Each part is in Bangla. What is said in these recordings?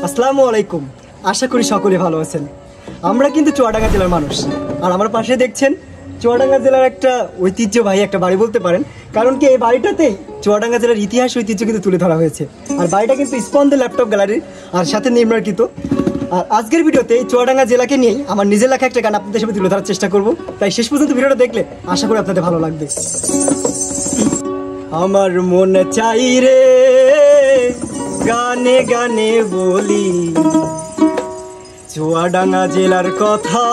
আসসালামু আলাইকুম। আশা করি সকলে ভালো আছেন। আমরা কিন্তু চুয়াডাঙ্গা জেলার মানুষ, আর আমার পাশে দেখছেন চুয়াডাঙ্গা জেলার একটা ঐতিহ্যবাহী একটা বাড়ি বলতে পারেন, কারণ কি এই বাড়িটাতেই চুয়াডাঙ্গা জেলার ইতিহাস ঐতিহ্য কিন্তু তুলে ধরা হয়েছে। আর বাড়িটা কিন্তু স্পন্দে ল্যাপটপ গ্যালারির আর সাথে নির্মাণকৃত। আর আজকের ভিডিওতে চুয়াডাঙ্গা জেলাকে নিয়েই আমার নিজের লেখা একটা গান আপনাদের সামনে তুলে ধরার চেষ্টা করব, তাই শেষ পর্যন্ত ভিডিওটা দেখলে আশা করি আপনাদের ভালো লাগবে। আমার মন চাই রে গানে গানে বলি চুয়াডাঙ্গা জেলার কথা,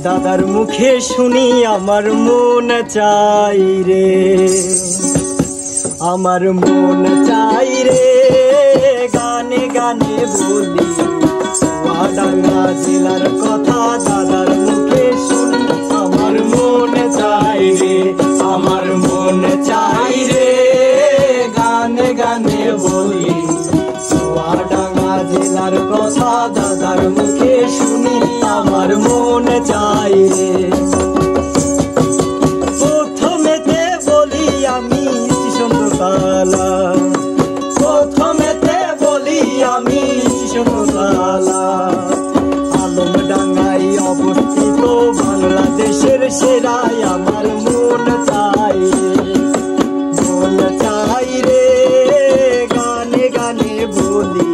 দাদার মুখে শুনি আমার মন চাই রে, আমার মন চাই রে গানে গানে বলি চুয়াডাঙ্গা জেলার কথা, দাদার মুখে শুনি আমার মন চাই রে, আমার মন চাই রে গানে গানে বলি চুয়াডাঙ্গা জেলার কথা, দাদার মুখে শুনি আমার মন চাই রে। প্রথমেতে বলি আমি শ্রীচন্দ্রতলা, প্রথমেতে বলি আমি শ্রীচন্দ্রতলা, আলমডাঙ্গায় অবস্থিত বাংলাদেশের সেরাই আমার মন চাই রে, মন চাই রে গানে গানে বলি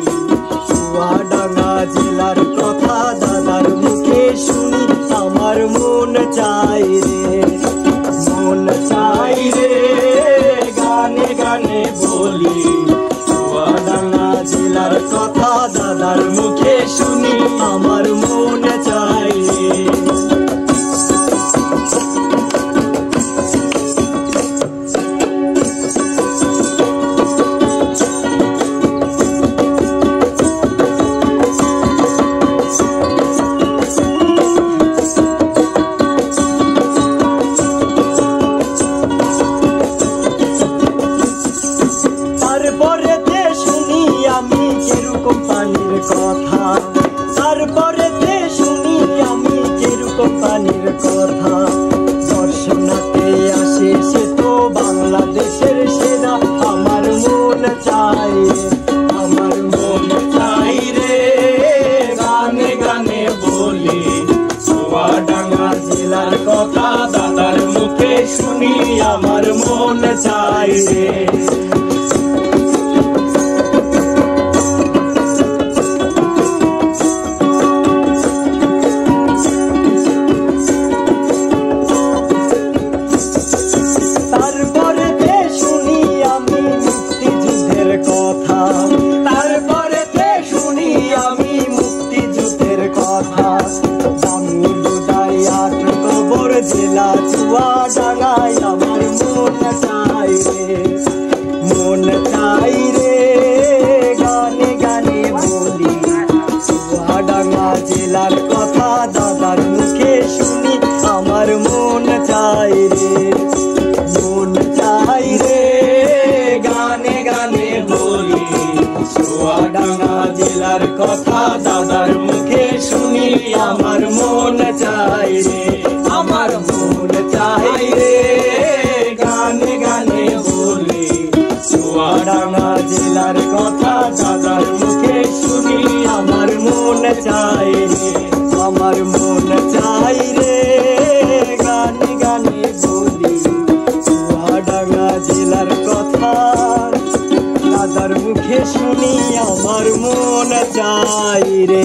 চুয়াডাঙ্গা জেলার কথা, দাদার মুখে শুনি আমার মন চাই রে, মন চাই রে গানে গানে বলি চুয়াডাঙ্গা জেলার কথা, দাদার মুখে শুনি আমার মন চাই রে। তারপরেতে শুনি আমি যেরকম পানির কথা, তারপরেতে শুনি আমি যেরকম পানির কথা, দর্শনাতে আসে সে তো বাংলাদেশের সেরা, আমার মন চাই রে, আমার মন চাই রে গানে গানে বলি চুয়াডাঙ্গা জেলার কথা, দাদার মুখে শুনি আমার মন চাই রে। তারপরেতে শুনি আমি মুক্তিযুদ্ধের কথা, তারপরেতে শুনি আমি মুক্তিযুদ্ধের কথা, বাংলাদেশ 8 কবর জেলা চুয়াডাঙ্গায় আমার মন চাই রে, মন চাই রে গানে গানে বলি চুয়াডাঙ্গা জেলার কথা, দাদার মুখে শুনি আমার মন চাই রে, মন চাই রে গানে গানে বলি চুয়াডাঙ্গা জেলার কথা, দাদার মুখে শুনি আমার মন চাই রে, আমার মন চাই রে গানে গানে বলি চুয়াডাঙ্গা জেলার কথা, দাদার মুখে শুনি আমার মন চাই রে, আমার মন চাই রে গানে গানে বলি চুয়াডাঙ্গা জেলার কথা, দাদার মুখে শুনি আমার মন চাই রে।